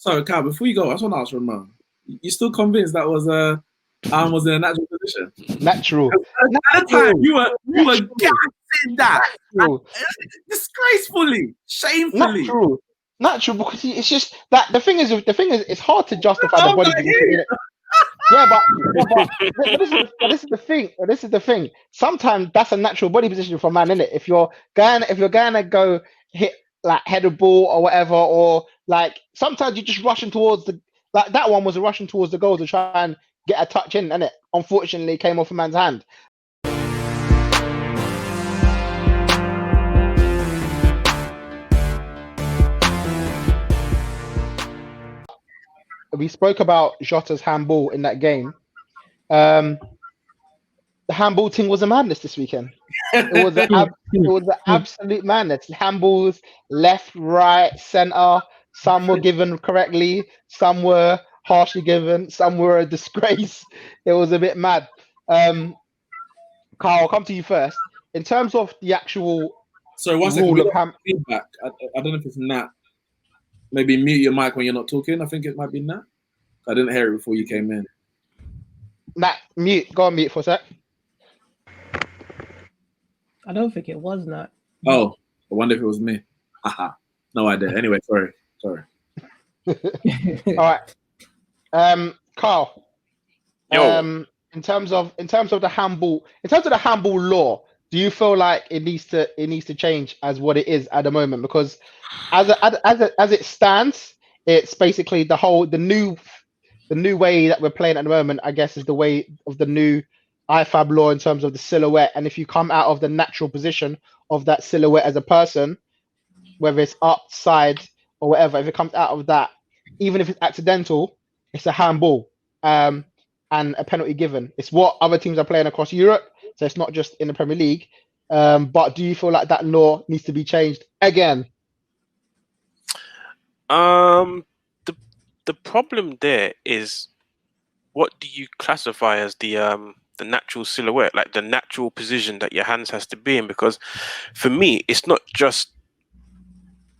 Sorry, Cal, before you go, I just want to ask Ramon. You still convinced that was arm was in a natural position? Natural. At the time, you were gassing that disgracefully, shamefully. Natural, because it's just that the thing is it's hard to justify the body position. But this is the thing. Sometimes that's a natural body position for a man, innit? If you're gonna go hit like head a ball or whatever, or like sometimes you're just rushing towards that one was rushing towards the goal to try and get a touch in, and it unfortunately came off a man's hand. We spoke about Jota's handball in that game. The handball thing was a madness this weekend. It was an absolute madness. Handballs left, right, center. Some were given correctly, some were harshly given, some were a disgrace. It was a bit mad. Carl, I'll come to you first. In terms of the actual rule of feedback, I don't know if it's Nat. Maybe mute your mic when you're not talking. I think it might be Nat. I didn't hear it before you came in. Nat, mute. Go on mute for a sec. I don't think it was Nat. Oh, I wonder if it was me. Haha. No idea. Anyway, sorry. All right. Carl. Yo. In terms of the handball law, do you feel like it needs to change as what it is at the moment? Because as it stands, it's basically the new way that we're playing at the moment, I guess, is the way of the new IFAB law in terms of the silhouette. And if you come out of the natural position of that silhouette as a person, whether it's upside or whatever, if it comes out of that, even if it's accidental, it's a handball and a penalty given. It's what other teams are playing across Europe, so it's not just in the Premier League. But do you feel like that law needs to be changed again? The problem there is, what do you classify as the natural silhouette, like the natural position that your hands has to be in? Because for me, it's not just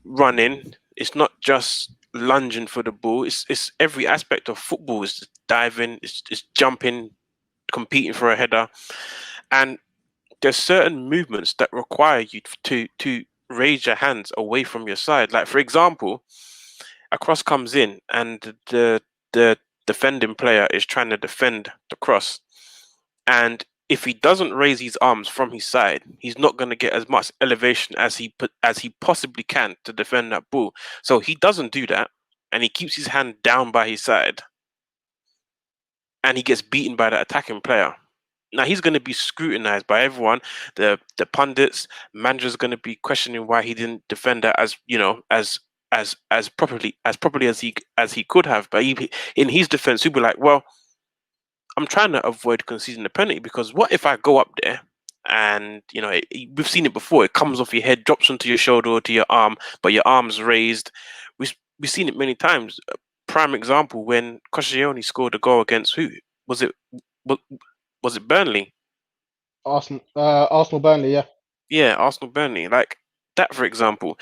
running, it's not just lunging for the ball, it's every aspect of football. It's diving, it's jumping, competing for a header, and there's certain movements that require you to raise your hands away from your side. Like, for example, a cross comes in and the defending player is trying to defend the cross, and if he doesn't raise his arms from his side, he's not going to get as much elevation as he possibly can to defend that ball. So he doesn't do that, and he keeps his hand down by his side, and he gets beaten by the attacking player. Now he's going to be scrutinized by everyone. The pundits, managers, going to be questioning why he didn't defend that as properly as he could have. But in his defense, he'll be like, well, I'm trying to avoid conceding the penalty, because what if I go up there and, we've seen it before, it comes off your head, drops onto your shoulder or to your arm, but your arm's raised. We've seen it many times. Prime example, when Koscielny scored a goal against who? Was it Burnley? Arsenal Burnley, yeah. Yeah, Arsenal Burnley. Like that, for example.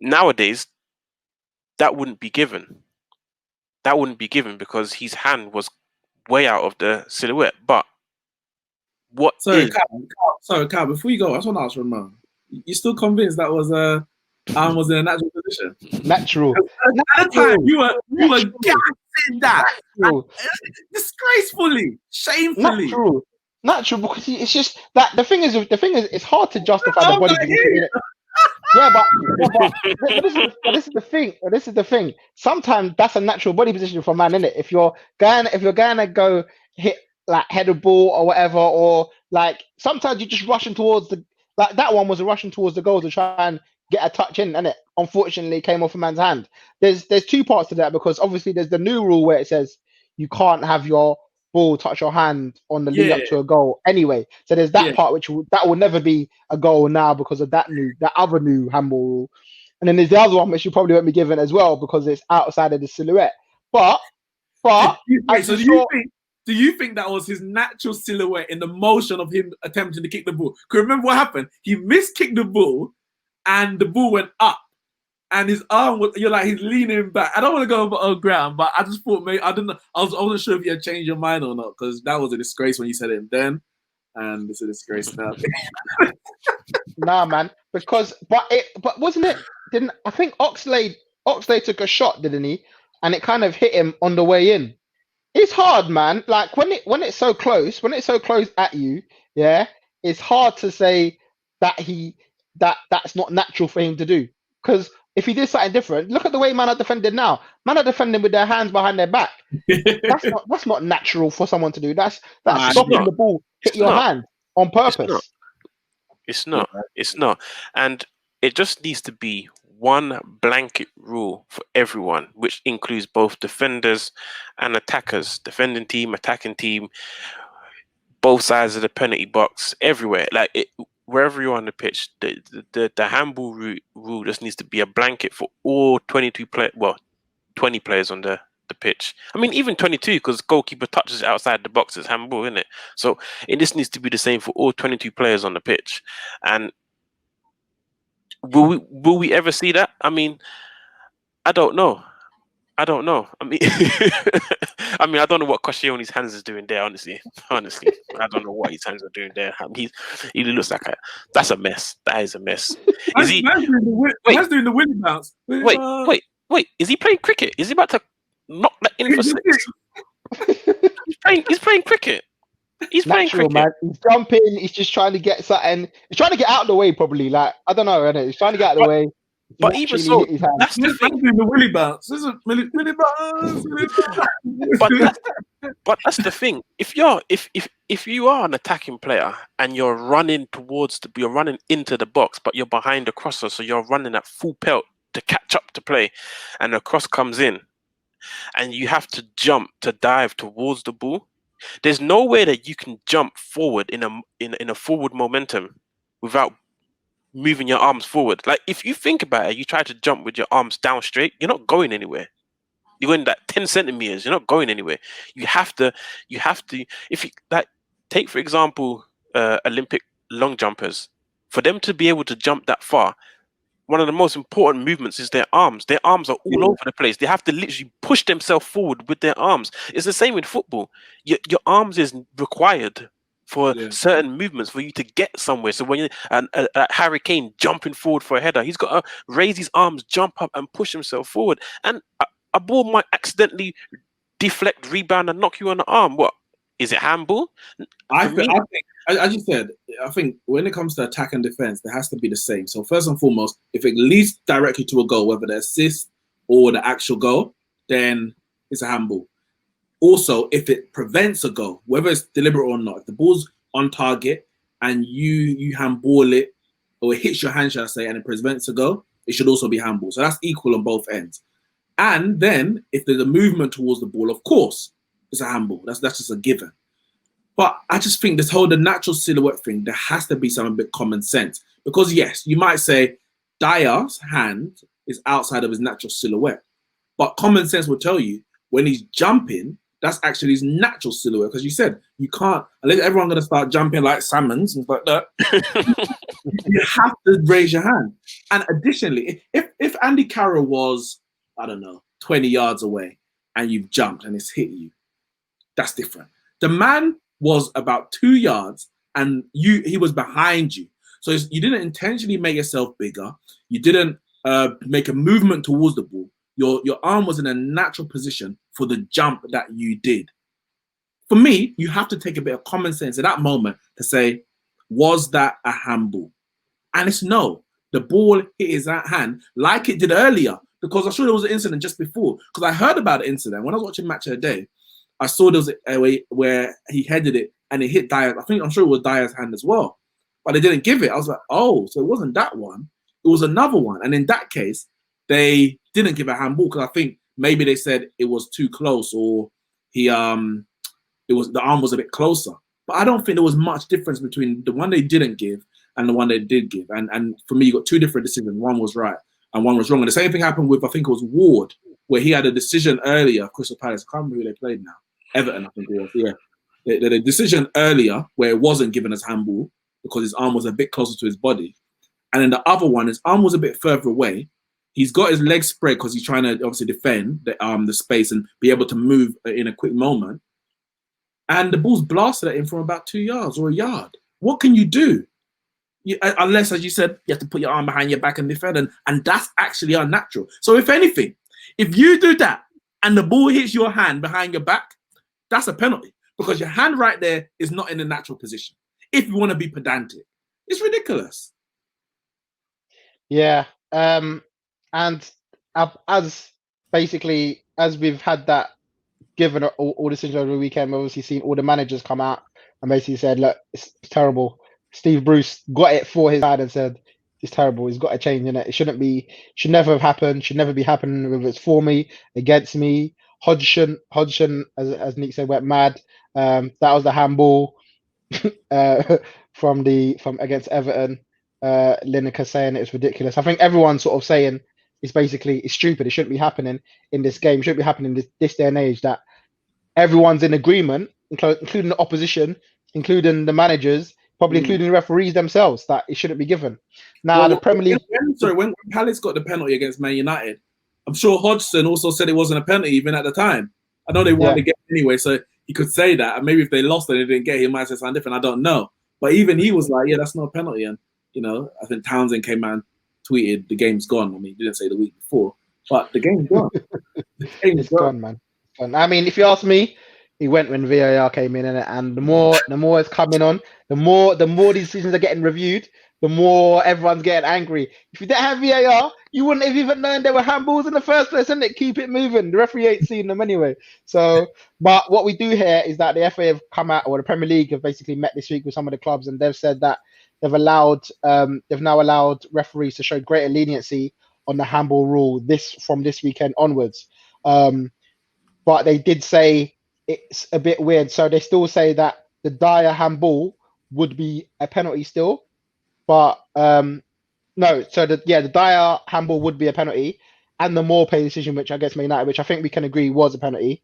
Nowadays, that wouldn't be given. That wouldn't be given because his hand was way out of the silhouette. But what? Sorry, Cal, before you go, I just want to ask Ramon. You still convinced that was arm was in a natural position? Natural. At the time, you were gassing that disgracefully, shamefully. Natural, because it's just that the thing is it's hard to justify the body position. But this is the thing. Sometimes that's a natural body position for a man, innit? If you're gonna go hit like head a ball or whatever, or like sometimes you're just rushing towards that one was rushing towards the goal to try and get a touch in, and it unfortunately came off a man's hand. There's two parts to that, because obviously there's the new rule where it says you can't have your ball touch your hand on the lead up to a goal anyway. So there's that part that will never be a goal now because of that other new handball rule. And then there's the other one which you probably won't be given as well because it's outside of the silhouette. But do you think that was his natural silhouette in the motion of him attempting to kick the ball? Because remember what happened? He miskicked the ball and the ball went up. and his arm was, you're like, he's leaning back. I don't want to go over ground, but I just thought, maybe, I don't know. I wasn't sure if you had changed your mind or not, because that was a disgrace when you said it then, and it's a disgrace now. Nah, man. Because, but wasn't it? Didn't I think Oxlade took a shot, didn't he? And it kind of hit him on the way in. It's hard, man. Like when it's so close at you, yeah, it's hard to say that that's not natural for him to do. Because if he did something different, look at the way man are defended now. Man are defending with their hands behind their back. That's not natural for someone to do. That's stopping the ball hit your hand on purpose. It's not. And it just needs to be one blanket rule for everyone, which includes both defenders and attackers, defending team, attacking team, both sides of the penalty box, everywhere. Like wherever you're on the pitch, the handball rule just needs to be a blanket for all 20 players on the pitch. I mean, even 22, because goalkeeper touches it outside the box is handball, isn't it? So it just needs to be the same for all 22 players on the pitch. And will we ever see that? I mean, I don't know. I mean, I don't know what Koscielny's hands is doing there. Honestly, I don't know what his hands are doing there. He looks like that's a mess. That is a mess. Is he doing the Willy bounce? Wait. Is he playing cricket? Is he about to knock that in for six? He's playing cricket. He's playing cricket. Man. He's jumping. He's just trying to get something. He's trying to get out of the way, probably. Like I don't know. He's trying to get out of the way. But even so, that's the thing. Doing the Willy bounce. This is Willy bounce. But that's the thing. If you are an attacking player and you're running into the box, but you're behind the crosser, so you're running at full pelt to catch up to play, and the cross comes in, and you have to dive towards the ball. There's no way that you can jump forward in a forward momentum without moving your arms forward. Like if you think about it, you try to jump with your arms down straight, you're not going anywhere. You're going that 10 centimeters, you're not going anywhere. You have to if you take for example Olympic long jumpers, for them to be able to jump that far, one of the most important movements is their arms. Their arms are all over the place. They have to literally push themselves forward with their arms. It's the same in football. Your arms is required for certain movements for you to get somewhere. So when Harry Kane jumping forward for a header, he's got to raise his arms, jump up, and push himself forward. And a ball might accidentally deflect, rebound, and knock you on the arm. What is it? Handball? I think, as you said, I think when it comes to attack and defense, there has to be the same. So first and foremost, if it leads directly to a goal, whether the assist or the actual goal, then it's a handball. Also, if it prevents a goal, whether it's deliberate or not, if the ball's on target and you handball it, or it hits your hand, shall I say, and it prevents a goal, it should also be handball. So that's equal on both ends. And then if there's a movement towards the ball, of course, it's a handball. That's just a given. But I just think the natural silhouette thing, there has to be some bit common sense. Because yes, you might say Dyer's hand is outside of his natural silhouette. But common sense will tell you when he's jumping, that's actually his natural silhouette. Because you said you can't, unless everyone's going to start jumping like salmons and like that, you have to raise your hand. And additionally, if Andy Carroll was, I don't know, 20 yards away and you've jumped and it's hit you, that's different. The man was about 2 yards and he was behind you. So you didn't intentionally make yourself bigger. You didn't make a movement towards the ball. Your arm was in a natural position for the jump that you did. For me, you have to take a bit of common sense at that moment to say, was that a handball? And it's no. The ball hit his hand like it did earlier, because I saw there was an incident just before. Because I heard about the incident. When I was watching Match of the Day, I saw there was a way where he headed it and it hit Dyer. I'm sure it was Dyer's hand as well. But they didn't give it. I was like, oh, so it wasn't that one. It was another one. And in that case, they didn't give a handball because I think maybe they said it was too close, or the arm was a bit closer. But I don't think there was much difference between the one they didn't give and the one they did give. And for me, you got two different decisions. One was right and one was wrong. And the same thing happened with, I think it was Ward, where he had a decision earlier, Crystal Palace. I can't remember who they played now. Everton, I think it was. Yeah. They had a decision earlier where it wasn't given as handball because his arm was a bit closer to his body. And then the other one, his arm was a bit further away. He's got his legs spread because he's trying to obviously defend the space and be able to move in a quick moment. And the ball's blasted at him from about 2 yards or a yard. What can you do? Unless, as you said, you have to put your arm behind your back and defend, and that's actually unnatural. So if anything, if you do that and the ball hits your hand behind your back, that's a penalty because your hand right there is not in a natural position. If you want to be pedantic, it's ridiculous. Yeah, and as we've had that given all decisions over the weekend, we've obviously seen all the managers come out and basically said, look, it's terrible. Steve Bruce got it for his side and said, it's terrible. He's got to change in it. It should never have happened, should never be happening, whether it's for me, against me. Hodgson, as Nick said, went mad. That was the handball from against Everton. Lineker saying it's ridiculous. I think everyone's sort of saying it's stupid. It shouldn't be happening in this game. It shouldn't be happening in this day and age. That everyone's in agreement, including the opposition, including the managers, probably including the referees themselves, that it shouldn't be given. Now, the Premier League... when Palace got the penalty against Man United, I'm sure Hodgson also said it wasn't a penalty even at the time. I know they wanted to get it anyway, so he could say that. And maybe if they lost and they didn't get it, he might say something different. I don't know. But even he was like, yeah, that's not a penalty. And, I think Townsend came out and tweeted, the game's gone. I mean, he didn't say the week before, but the game's gone. It's gone, man. It's gone. I mean, if you ask me, he went when VAR came in, and the more it's coming on, the more these decisions are getting reviewed, the more everyone's getting angry. If you didn't have VAR, you wouldn't have even known there were handballs in the first place, isn't it? Keep it moving. The referee ain't seen them anyway. So, but what we do here is that the FA have come out, or the Premier League have basically met this week with some of the clubs, and they've said that they've now allowed referees to show greater leniency on the handball rule from this weekend onwards. But they did say it's a bit weird. So they still say that the Dyer handball would be a penalty still, but no. So the Dyer handball would be a penalty, and the Maupay decision, which I guess Man United, which I think we can agree was a penalty.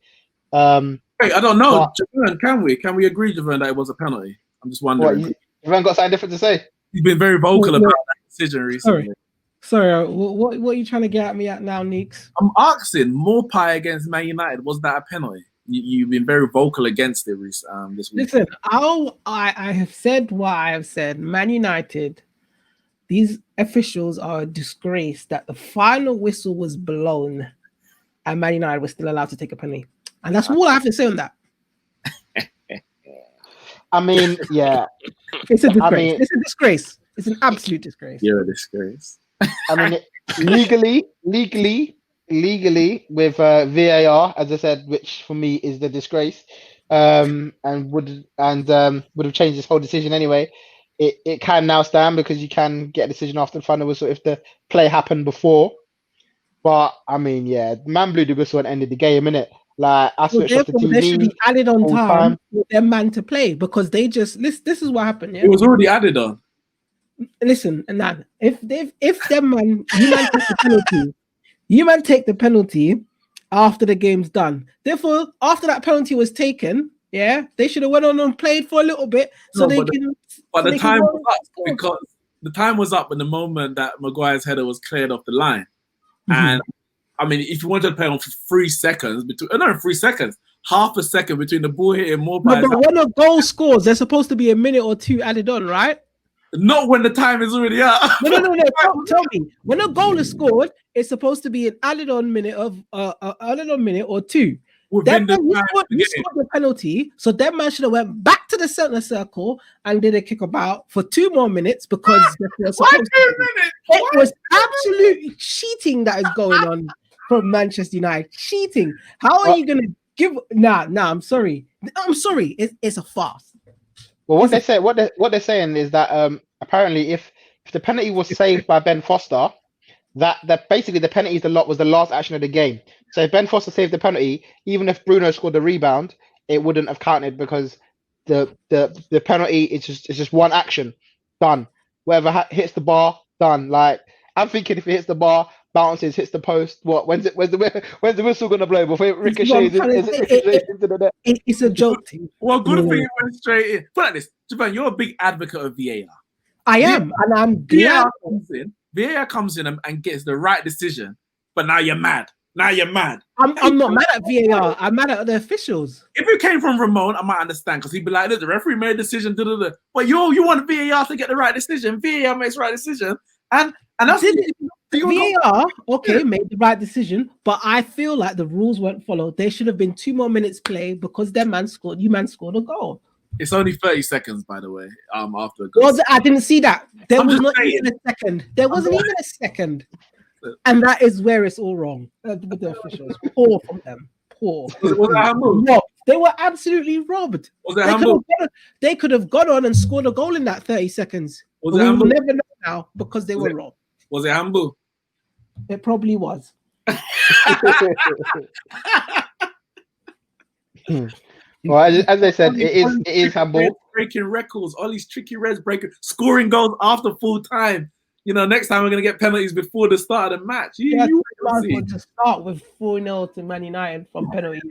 Wait, I don't know. Javern, can we agree, Javern, that it was a penalty? I'm just wondering. Javern got something different to say? He's been very vocal about that decision recently. Sorry, what are you trying to get at me at now, Neeks? I'm asking, Maupay against Man United, was that a penalty? You've been very vocal against it this week. Listen, I have said what I have said. Man United, these officials are a disgrace that the final whistle was blown and Man United was still allowed to take a penalty. And that's all I have to say on that. I mean, yeah. It's a disgrace. It's a disgrace. It's an absolute disgrace. You're a disgrace. I mean, legally, with VAR, as I said, which for me is the disgrace, and would have changed this whole decision anyway. It can now stand because you can get a decision after the final whistle if the play happened before. But I mean, yeah, man blew the whistle and ended the game, innit? Like I switched off the TV. They should be added on time for their man to play because they just this is what happened. Yeah? It was already added on. Listen, Nan, if them man you man take the penalty after the game's done. Therefore, after that penalty was taken, they should have went on and played for a little bit so they can. But the time was up because the time was up in the moment that Maguire's header was cleared off the line, and I mean, if you wanted to play on for 3 seconds, half a second between the ball hitting Maupay. No, but when a goal scores, there's supposed to be a minute or two added on, right? Not when the time is already up. No. Tell me, when a goal is scored, it's supposed to be an added on minute or two. That man, you scored the penalty, so that man should have went back to the center circle and did a kickabout for 2 more minutes because it was absolute cheating that is going on from Manchester United. Cheating. How are you gonna give? Nah. I'm sorry. It's a farce. Well, what they're saying is that apparently if the penalty was saved by Ben Foster, that basically the penalty was the last action of the game. So if Ben Foster saved the penalty, even if Bruno scored the rebound, it wouldn't have counted because the penalty is just one action, done. Whoever hits the bar, done. Like I'm thinking, if it hits the bar, bounces, hits the post, when's the whistle gonna blow before it ricochets into the net? It's a joke. Well, good thing it went straight in. Put like this, Japan, you're a big advocate of VAR. I am, and I'm glad. VAR comes in and gets the right decision, but now you're mad. Now you're mad. I'm not mad at VAR. I'm mad at the officials. If it came from Ramon, I might understand because he'd be like, "Look, the referee made a decision." But you want VAR to get the right decision. VAR makes the right decision, and that's VAR. Okay, made the right decision, but I feel like the rules weren't followed. There should have been 2 more minutes play because their man scored. You man scored a goal. It's only 30 seconds, by the way. After a goal. Well, I didn't see that. There was not even a second. There wasn't even a second. And that is where it's all wrong with the officials. Poor from them. Poor. Was that humble? They were absolutely robbed. Was that humble? They could have gone on and scored a goal in that 30 seconds. Was it humble? We'll never know now because they were robbed. Was it humble? It probably was. Well, as I said, it is handball. Breaking records, all these tricky reds scoring goals after full time. Next time we're gonna get penalties before the start of the match. You to start with 4-0 to Man United from penalties.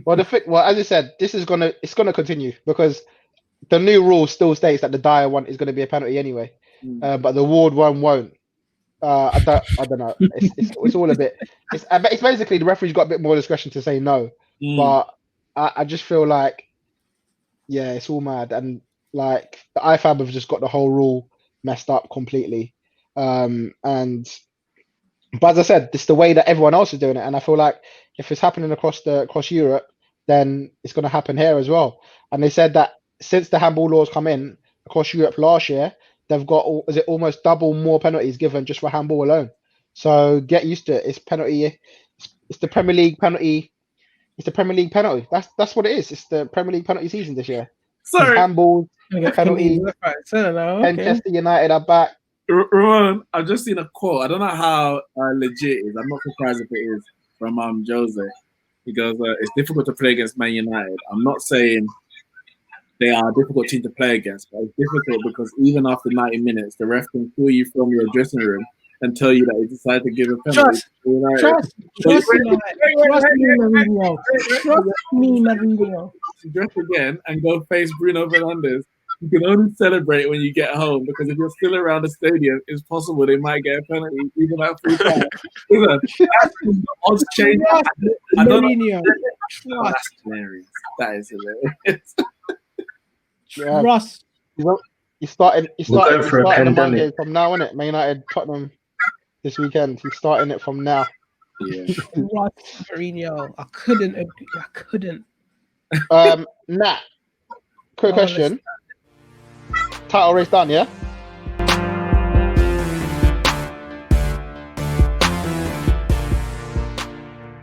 Well, as I said, it's gonna continue because the new rule still states that the dire one is going to be a penalty anyway, but the ward one won't. I don't know. It's all a bit. It's basically the referee's got a bit more discretion to say no, but I just feel like, yeah, it's all mad, and like the IFAB have just got the whole rule messed up completely. But as I said, it's the way that everyone else is doing it, and I feel like if it's happening across Europe, then it's going to happen here as well. And they said that since the handball laws come in across Europe last year, they've got almost double more penalties given just for handball alone. So get used to it. It's penalty. It's the Premier League penalty. It's the Premier League penalty. That's what it is. It's the Premier League penalty season this year. Sorry, handball penalty. Manchester United are back. Ramon, I've just seen a quote. I don't know how legit it is. I'm not surprised if it is from Jose. He goes, "It's difficult to play against Man United." I'm not saying they are a difficult team to play against, but it's difficult because even after 90 minutes, the ref can call you from your dressing room and tell you that he decided to give a penalty. Trust me, Mourinho. Dress again and go face Bruno Fernandes. You can only celebrate when you get home because if you're still around the stadium, it's possible they might get a penalty even at free time. The odds change. I don't know. Oh, that's hilarious. That is hilarious. Ross, he's starting the Monday from now, isn't it? Man United, Tottenham this weekend. He's starting it from now. Yeah. Ross Mourinho. I couldn't agree. I couldn't. Nat, quick question. Title race done, yeah?